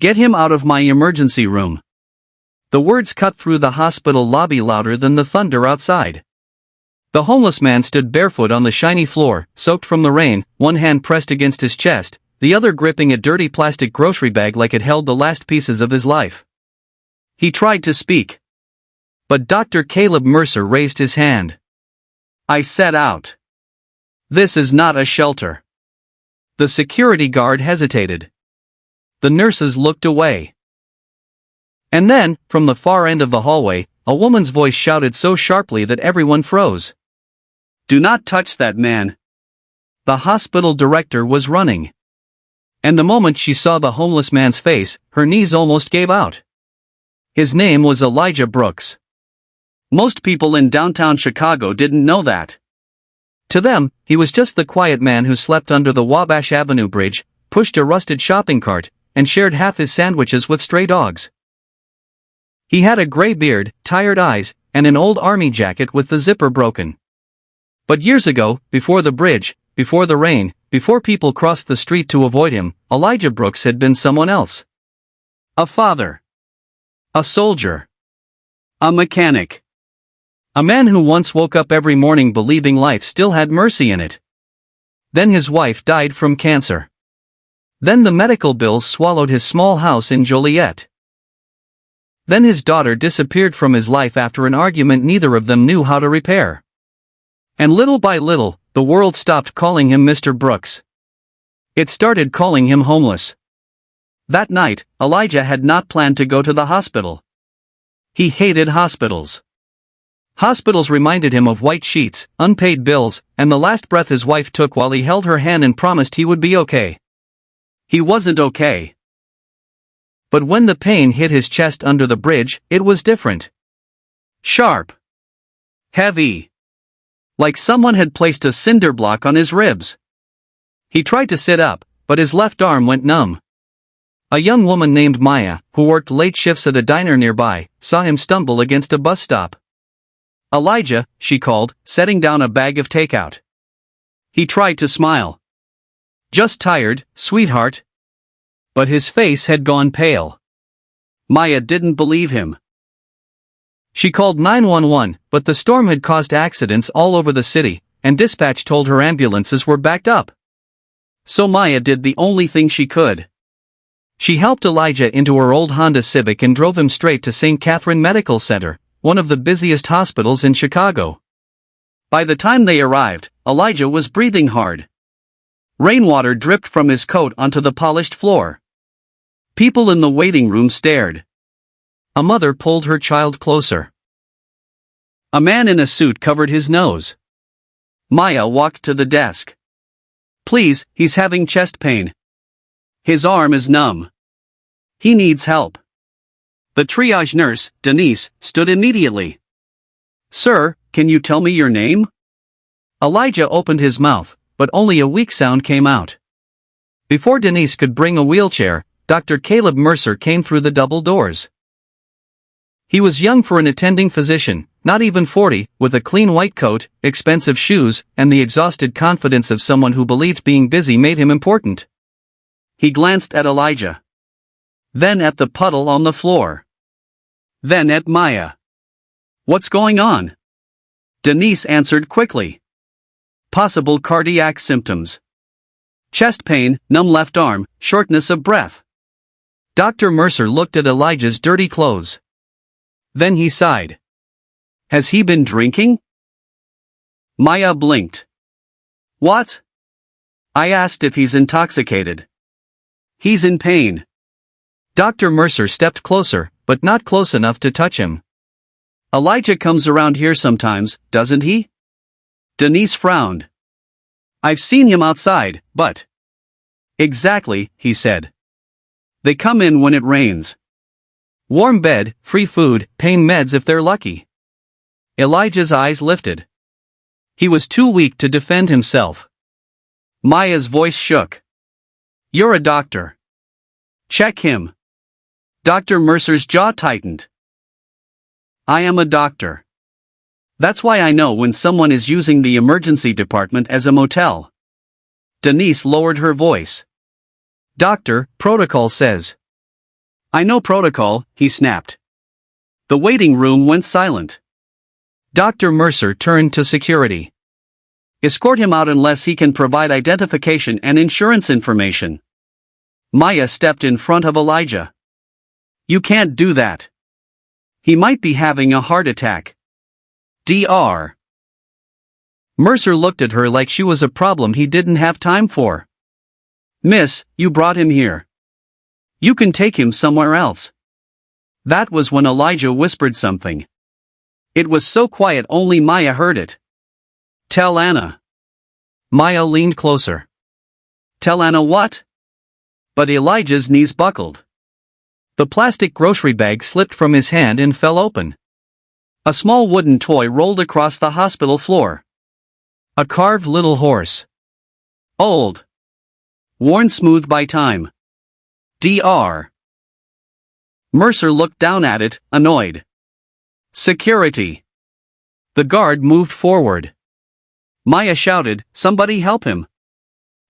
"Get him out of my emergency room." The words cut through the hospital lobby louder than the thunder outside. The homeless man stood barefoot on the shiny floor, soaked from the rain, one hand pressed against his chest, the other gripping a dirty plastic grocery bag like it held the last pieces of his life. He tried to speak. But Dr. Caleb Mercer raised his hand. "I said out. This is not a shelter." The security guard hesitated. The nurses looked away. And then, from the far end of the hallway, a woman's voice shouted so sharply that everyone froze. "Do not touch that man." The hospital director was running. And the moment she saw the homeless man's face, her knees almost gave out. His name was Elijah Brooks. Most people in downtown Chicago didn't know that. To them, he was just the quiet man who slept under the Wabash Avenue Bridge, pushed a rusted shopping cart, and shared half his sandwiches with stray dogs. He had a gray beard, tired eyes, and an old army jacket with the zipper broken. But years ago, before the bridge, before the rain, before people crossed the street to avoid him, Elijah Brooks had been someone else. A father. A soldier. A mechanic. A man who once woke up every morning believing life still had mercy in it. Then his wife died from cancer. Then the medical bills swallowed his small house in Joliet. Then his daughter disappeared from his life after an argument neither of them knew how to repair. And little by little, the world stopped calling him Mr. Brooks. It started calling him homeless. That night, Elijah had not planned to go to the hospital. He hated hospitals. Hospitals reminded him of white sheets, unpaid bills, and the last breath his wife took while he held her hand and promised he would be okay. He wasn't okay. But when the pain hit his chest under the bridge, it was different. Sharp. Heavy. Like someone had placed a cinder block on his ribs. He tried to sit up, but his left arm went numb. A young woman named Maya, who worked late shifts at a diner nearby, saw him stumble against a bus stop. "Elijah," she called, setting down a bag of takeout. He tried to smile. "Just tired, sweetheart." But his face had gone pale. Maya didn't believe him. She called 911, but the storm had caused accidents all over the city, and dispatch told her ambulances were backed up. So Maya did the only thing she could. She helped Elijah into her old Honda Civic and drove him straight to St. Catherine Medical Center, one of the busiest hospitals in Chicago. By the time they arrived, Elijah was breathing hard. Rainwater dripped from his coat onto the polished floor. People in the waiting room stared. A mother pulled her child closer. A man in a suit covered his nose. Maya walked to the desk. "Please, he's having chest pain. His arm is numb. He needs help." The triage nurse, Denise, stood immediately. "Sir, can you tell me your name?" Elijah opened his mouth, but only a weak sound came out. Before Denise could bring a wheelchair, Dr. Caleb Mercer came through the double doors. He was young for an attending physician, not even 40, with a clean white coat, expensive shoes, and the exhausted confidence of someone who believed being busy made him important. He glanced at Elijah. Then at the puddle on the floor. Then at Maya. "What's going on?" Denise answered quickly. "Possible cardiac symptoms. Chest pain, numb left arm, shortness of breath." Dr. Mercer looked at Elijah's dirty clothes. Then he sighed. "Has he been drinking?" Maya blinked. "What?" "I asked if he's intoxicated." "He's in pain." Dr. Mercer stepped closer, but not close enough to touch him. "Elijah comes around here sometimes, doesn't he?" Denise frowned. "I've seen him outside, but—" "Exactly," he said. "They come in when it rains. Warm bed, free food, pain meds if they're lucky." Elijah's eyes lifted. He was too weak to defend himself. Maya's voice shook. "You're a doctor. Check him." Dr. Mercer's jaw tightened. "I am a doctor. That's why I know when someone is using the emergency department as a motel." Denise lowered her voice. "Doctor, protocol says." I know protocol, he snapped. The waiting room went silent. Dr. Mercer turned to security. Escort him out unless he can provide identification and insurance information. Maya stepped in front of Elijah. You can't do that. He might be having a heart attack. Dr. Mercer looked at her like she was a problem he didn't have time for. Miss, you brought him here. You can take him somewhere else. That was when Elijah whispered something. It was so quiet only Maya heard it. Tell Anna. Maya leaned closer. Tell Anna what? But Elijah's knees buckled. The plastic grocery bag slipped from his hand and fell open. A small wooden toy rolled across the hospital floor. A carved little horse. Old. Worn smooth by time. Dr. Mercer looked down at it, annoyed. Security. The guard moved forward. Maya shouted, somebody help him.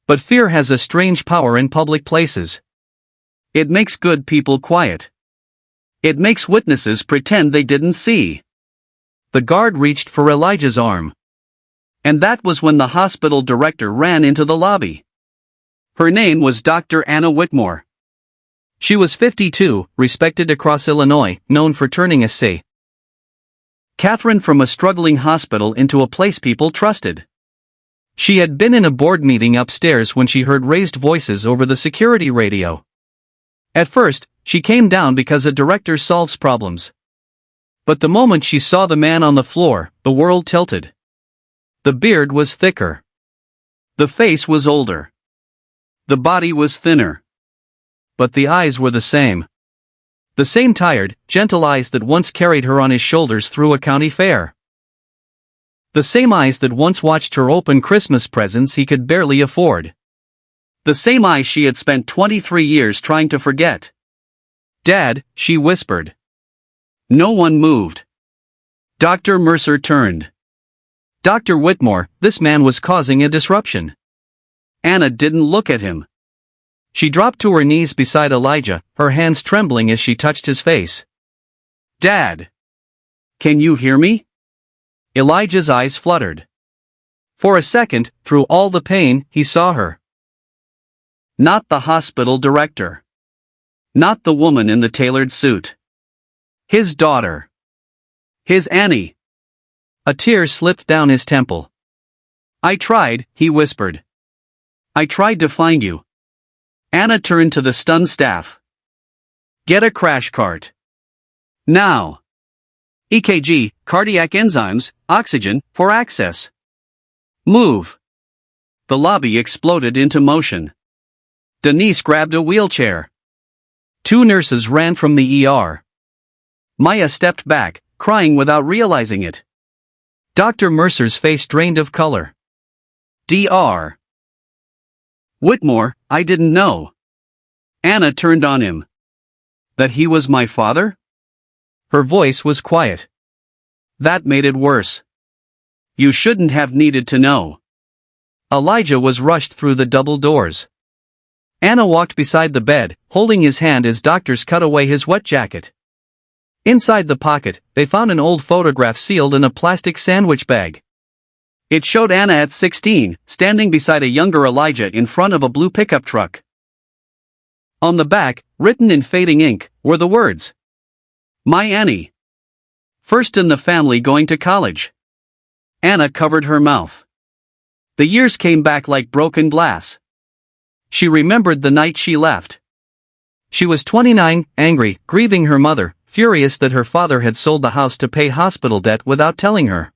But fear has a strange power in public places. It makes good people quiet. It makes witnesses pretend they didn't see. The guard reached for Elijah's arm. And that was when the hospital director ran into the lobby. Her name was Dr. Anna Whitmore. She was 52, respected across Illinois, known for turning a C. Catherine from a struggling hospital into a place people trusted. She had been in a board meeting upstairs when she heard raised voices over the security radio. At first, she came down because a director solves problems. But the moment she saw the man on the floor, the world tilted. The beard was thicker. The face was older. The body was thinner. But the eyes were the same. The same tired, gentle eyes that once carried her on his shoulders through a county fair. The same eyes that once watched her open Christmas presents he could barely afford. The same eyes she had spent 23 years trying to forget. Dad, she whispered. No one moved. Dr. Mercer turned. Dr. Whitmore, this man was causing a disruption. Anna didn't look at him. She dropped to her knees beside Elijah, her hands trembling as she touched his face. Dad! Can you hear me? Elijah's eyes fluttered. For a second, through all the pain, he saw her. Not the hospital director. Not the woman in the tailored suit. His daughter. His Annie. A tear slipped down his temple. I tried, he whispered. I tried to find you. Anna turned to the stunned staff. Get a crash cart. Now. EKG, cardiac enzymes, oxygen, for access. Move. The lobby exploded into motion. Denise grabbed a wheelchair. 2 nurses ran from the ER. Maya stepped back, crying without realizing it. Dr. Mercer's face drained of color. Dr. Whitmore, I didn't know. Anna turned on him. That he was my father? Her voice was quiet. That made it worse. You shouldn't have needed to know. Elijah was rushed through the double doors. Anna walked beside the bed, holding his hand as doctors cut away his wet jacket. Inside the pocket, they found an old photograph sealed in a plastic sandwich bag. It showed Anna at 16, standing beside a younger Elijah in front of a blue pickup truck. On the back, written in fading ink, were the words, My Annie. First in the family going to college. Anna covered her mouth. The years came back like broken glass. She remembered the night she left. She was 29, angry, grieving her mother, furious that her father had sold the house to pay hospital debt without telling her.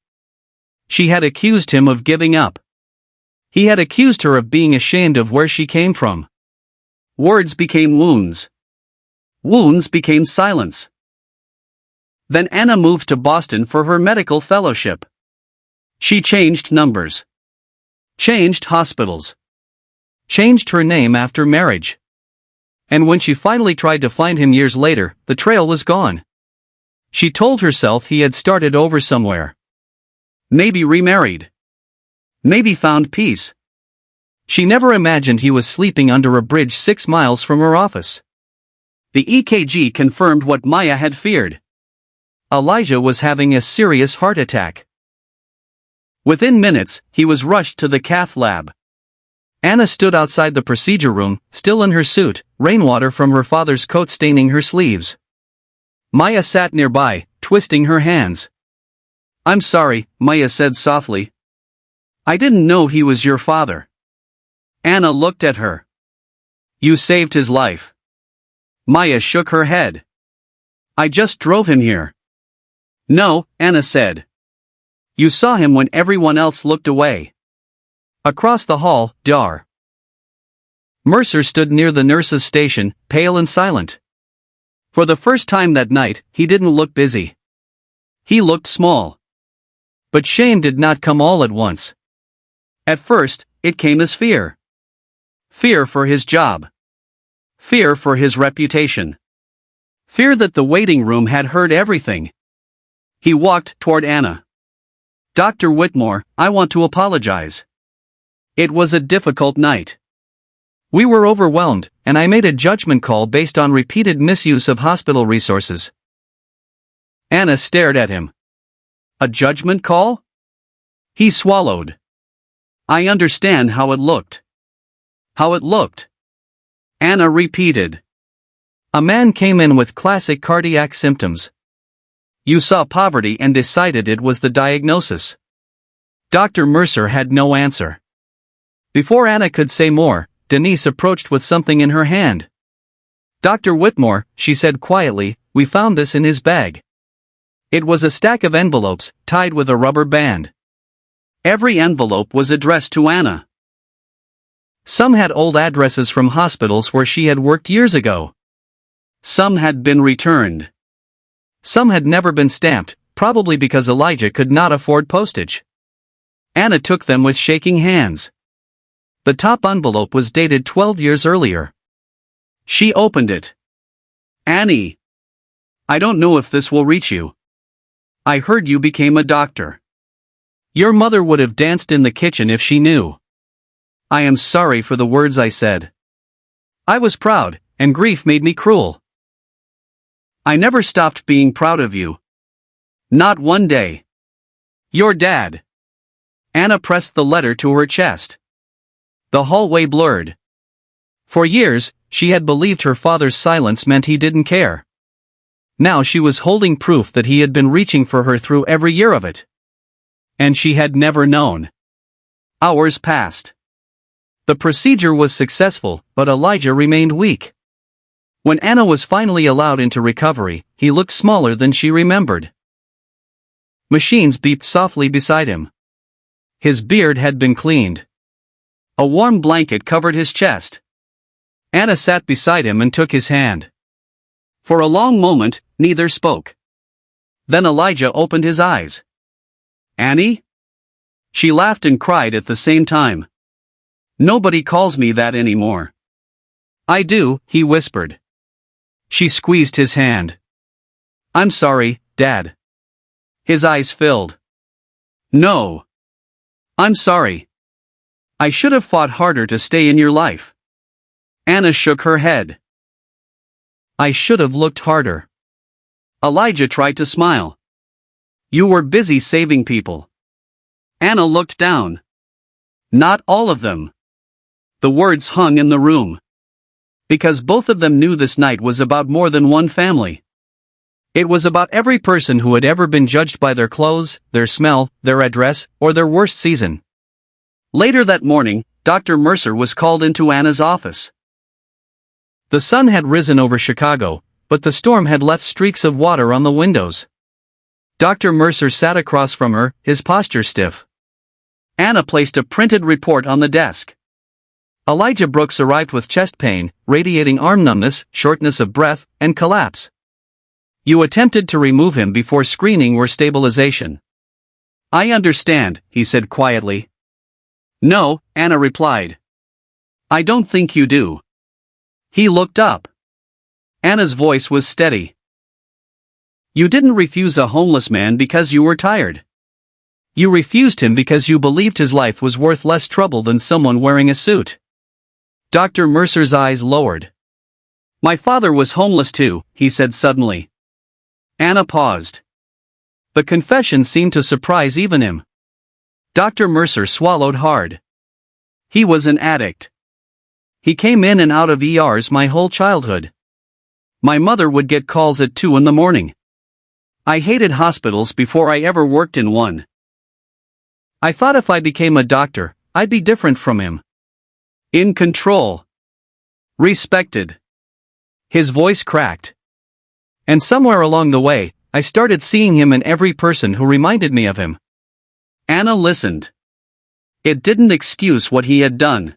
She had accused him of giving up. He had accused her of being ashamed of where she came from. Words became wounds. Wounds became silence. Then Anna moved to Boston for her medical fellowship. She changed numbers. Changed hospitals. Changed her name after marriage. And when she finally tried to find him years later, the trail was gone. She told herself he had started over somewhere. Maybe remarried. Maybe found peace. She never imagined he was sleeping under a bridge 6 miles from her office. The EKG confirmed what Maya had feared. Elijah was having a serious heart attack. Within minutes, he was rushed to the cath lab. Anna stood outside the procedure room, still in her suit, rainwater from her father's coat staining her sleeves. Maya sat nearby, twisting her hands. "I'm sorry," Maya said softly. "I didn't know he was your father." Anna looked at her. "You saved his life." Maya shook her head. "I just drove him here." "No," Anna said. "You saw him when everyone else looked away." Across the hall, Dr. Mercer stood near the nurse's station, pale and silent. For the first time that night, he didn't look busy. He looked small. But shame did not come all at once. At first, it came as fear. Fear for his job. Fear for his reputation. Fear that the waiting room had heard everything. He walked toward Anna. "Dr. Whitmore, I want to apologize. It was a difficult night. We were overwhelmed, and I made a judgment call based on repeated misuse of hospital resources." Anna stared at him. "A judgment call?" He swallowed. "I understand how it looked." "How it looked?" Anna repeated. "A man came in with classic cardiac symptoms. You saw poverty and decided it was the diagnosis." Dr. Mercer had no answer. Before Anna could say more, Denise approached with something in her hand. "Dr. Whitmore," she said quietly, "we found this in his bag." It was a stack of envelopes, tied with a rubber band. Every envelope was addressed to Anna. Some had old addresses from hospitals where she had worked years ago. Some had been returned. Some had never been stamped, probably because Elijah could not afford postage. Anna took them with shaking hands. The top envelope was dated 12 years earlier. She opened it. "Annie. I don't know if this will reach you. I heard you became a doctor. Your mother would have danced in the kitchen if she knew. I am sorry for the words I said. I was proud, and grief made me cruel. I never stopped being proud of you. Not one day. Your dad." Anna pressed the letter to her chest. The hallway blurred. For years, she had believed her father's silence meant he didn't care. Now she was holding proof that he had been reaching for her through every year of it. And she had never known. Hours passed. The procedure was successful, but Elijah remained weak. When Anna was finally allowed into recovery, he looked smaller than she remembered. Machines beeped softly beside him. His beard had been cleaned. A warm blanket covered his chest. Anna sat beside him and took his hand. For a long moment, neither spoke. Then Elijah opened his eyes. "Annie?" She laughed and cried at the same time. "Nobody calls me that anymore." "I do," he whispered. She squeezed his hand. "I'm sorry, Dad." His eyes filled. "No. I'm sorry. I should have fought harder to stay in your life." Anna shook her head. "I should have looked harder." Elijah tried to smile. "You were busy saving people." Anna looked down. "Not all of them." The words hung in the room. Because both of them knew this night was about more than one family. It was about every person who had ever been judged by their clothes, their smell, their address, or their worst season. Later that morning, Dr. Mercer was called into Anna's office. The sun had risen over Chicago, but the storm had left streaks of water on the windows. Dr. Mercer sat across from her, his posture stiff. Anna placed a printed report on the desk. Elijah Brooks arrived with chest pain, radiating arm numbness, shortness of breath, and collapse. You attempted to remove him before screening or stabilization. "I understand," he said quietly. "No," Anna replied. "I don't think you do." He looked up. Anna's voice was steady. "You didn't refuse a homeless man because you were tired. You refused him because you believed his life was worth less trouble than someone wearing a suit." Dr. Mercer's eyes lowered. My father was homeless too, he said suddenly. Anna paused. The confession seemed to surprise even him. Dr. Mercer swallowed hard. He was an addict. He came in and out of ERs my whole childhood. My mother would get calls at 2 in the morning. I hated hospitals before I ever worked in one. I thought if I became a doctor, I'd be different from him. In control. Respected. His voice cracked. And somewhere along the way, I started seeing him in every person who reminded me of him. Anna listened. It didn't excuse what he had done.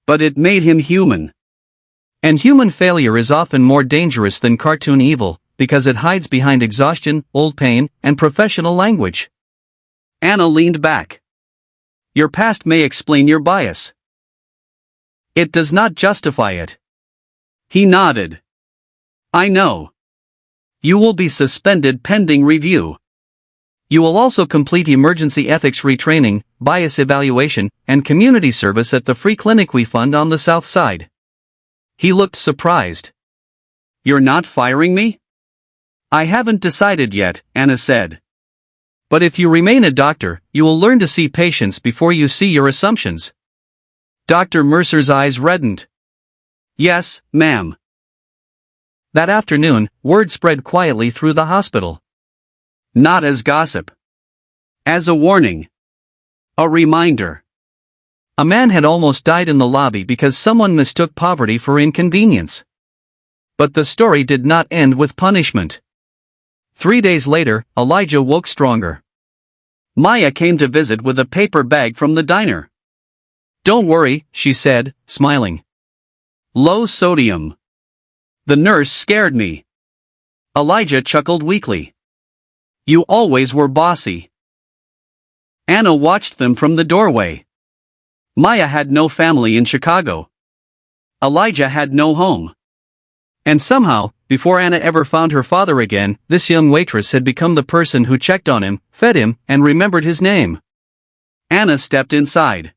But it made him human. And human failure is often more dangerous than cartoon evil, because it hides behind exhaustion, old pain, and professional language. Anna leaned back. Your past may explain your bias. It does not justify it. He nodded. I know. You will be suspended pending review. You will also complete emergency ethics retraining, bias evaluation, and community service at the free clinic we fund on the South Side. He looked surprised. You're not firing me? I haven't decided yet, Anna said. But if you remain a doctor, you will learn to see patients before you see your assumptions. Dr. Mercer's eyes reddened. Yes, ma'am. That afternoon, word spread quietly through the hospital. Not as gossip. As a warning. A reminder. A man had almost died in the lobby because someone mistook poverty for inconvenience. But the story did not end with punishment. 3 days later, Elijah woke stronger. Maya came to visit with a paper bag from the diner. Don't worry, she said, smiling. Low sodium. The nurse scared me. Elijah chuckled weakly. You always were bossy. Anna watched them from the doorway. Maya had no family in Chicago. Elijah had no home. And somehow, before Anna ever found her father again, this young waitress had become the person who checked on him, fed him, and remembered his name. Anna stepped inside.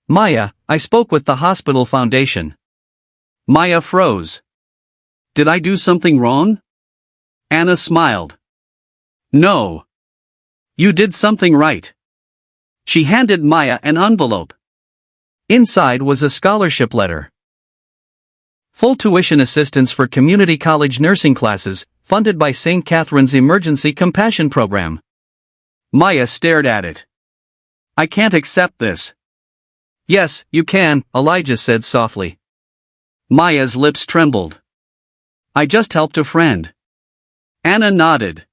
Maya, I spoke with the hospital foundation. Maya froze. Did I do something wrong? Anna smiled. No. You did something right. She handed Maya an envelope. Inside was a scholarship letter. Full tuition assistance for community college nursing classes, funded by St. Catherine's Emergency Compassion Program. Maya stared at it. I can't accept this. Yes, you can, Elijah said softly. Maya's lips trembled. I just helped a friend. Anna nodded.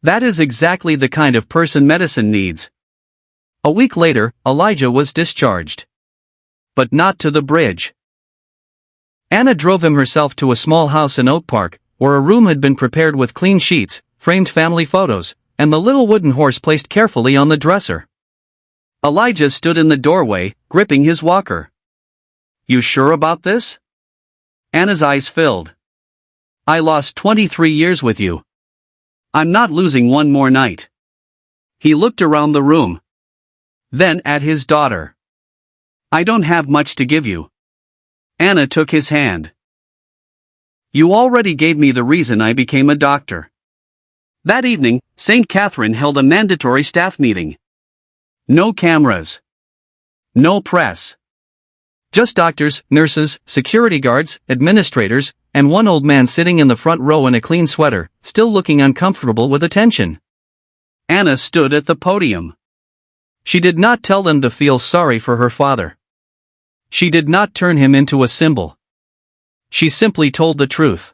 That is exactly the kind of person medicine needs. A week later, Elijah was discharged. But not to the bridge. Anna drove him herself to a small house in Oak Park, where a room had been prepared with clean sheets, framed family photos, and the little wooden horse placed carefully on the dresser. Elijah stood in the doorway, gripping his walker. You sure about this? Anna's eyes filled. I lost 23 years with you. I'm not losing one more night. He looked around the room. Then at his daughter. I don't have much to give you. Anna took his hand. You already gave me the reason I became a doctor. That evening, St. Catherine held a mandatory staff meeting. No cameras. No press. Just doctors, nurses, security guards, administrators, and one old man sitting in the front row in a clean sweater, still looking uncomfortable with attention. Anna stood at the podium. She did not tell them to feel sorry for her father. She did not turn him into a symbol. She simply told the truth.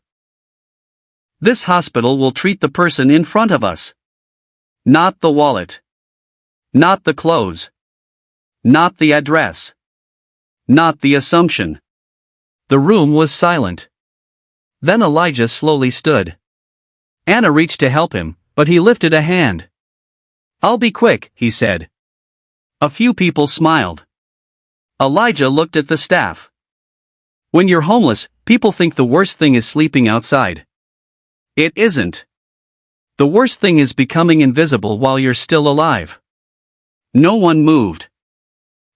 This hospital will treat the person in front of us. Not the wallet. Not the clothes. Not the address. Not the assumption. The room was silent. Then Elijah slowly stood. Anna reached to help him, but he lifted a hand. I'll be quick, he said. A few people smiled. Elijah looked at the staff. When you're homeless, people think the worst thing is sleeping outside. It isn't. The worst thing is becoming invisible while you're still alive. No one moved.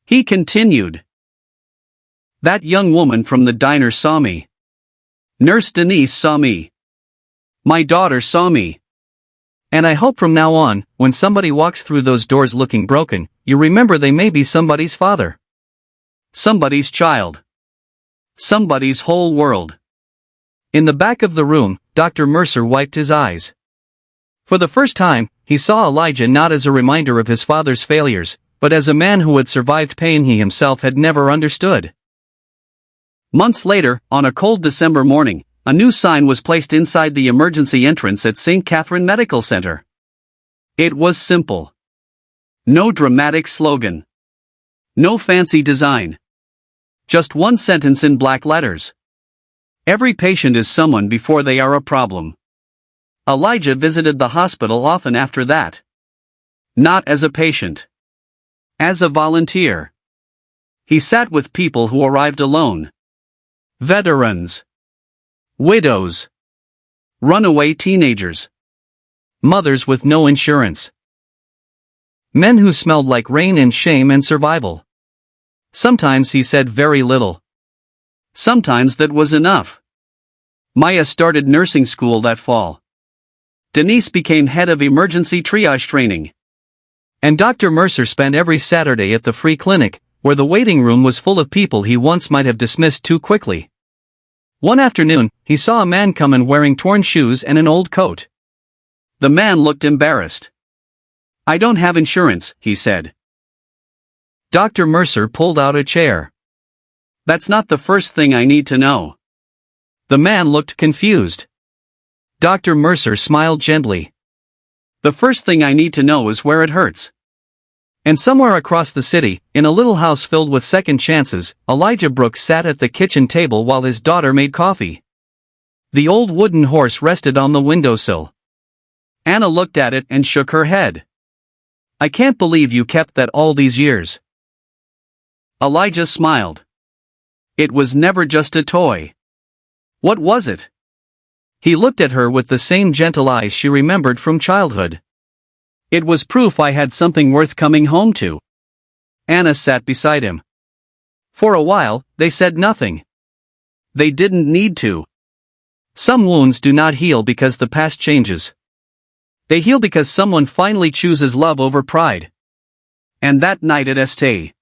He continued. That young woman from the diner saw me. Nurse Denise saw me. My daughter saw me. And I hope from now on, when somebody walks through those doors looking broken, you remember they may be somebody's father. Somebody's child. Somebody's whole world. In the back of the room, Dr. Mercer wiped his eyes. For the first time, he saw Elijah not as a reminder of his father's failures, but as a man who had survived pain he himself had never understood. Months later, on a cold December morning, a new sign was placed inside the emergency entrance at St. Catherine Medical Center. It was simple. No dramatic slogan. No fancy design. Just one sentence in black letters. Every patient is someone before they are a problem. Elijah visited the hospital often after that. Not as a patient. As a volunteer. He sat with people who arrived alone. Veterans. Widows. Runaway teenagers. Mothers with no insurance. Men who smelled like rain and shame and survival. Sometimes he said very little. Sometimes that was enough. Maya started nursing school that fall. Denise became head of emergency triage training. And Dr. Mercer spent every Saturday at the free clinic, where the waiting room was full of people he once might have dismissed too quickly. One afternoon, he saw a man come in wearing torn shoes and an old coat. The man looked embarrassed. "I don't have insurance," he said. Dr. Mercer pulled out a chair. "That's not the first thing I need to know." The man looked confused. Dr. Mercer smiled gently. "The first thing I need to know is where it hurts." And somewhere across the city, in a little house filled with second chances, Elijah Brooks sat at the kitchen table while his daughter made coffee. The old wooden horse rested on the windowsill. Anna looked at it and shook her head. "I can't believe you kept that all these years." Elijah smiled. "It was never just a toy." "What was it?" He looked at her with the same gentle eyes she remembered from childhood. "It was proof I had something worth coming home to." Anna sat beside him. For a while, they said nothing. They didn't need to. Some wounds do not heal because the past changes. They heal because someone finally chooses love over pride. And that night at St.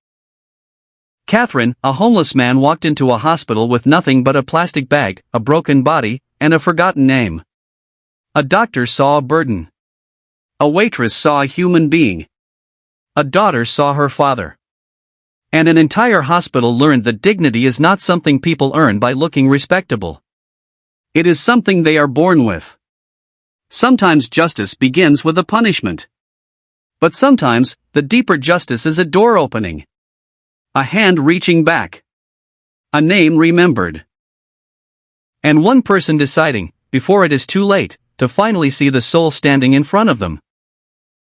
Catherine, a homeless man walked into a hospital with nothing but a plastic bag, a broken body, and a forgotten name. A doctor saw a burden. A waitress saw a human being. A daughter saw her father. And an entire hospital learned that dignity is not something people earn by looking respectable. It is something they are born with. Sometimes justice begins with a punishment. But sometimes, the deeper justice is a door opening. A hand reaching back. A name remembered. And one person deciding, before it is too late, to finally see the soul standing in front of them.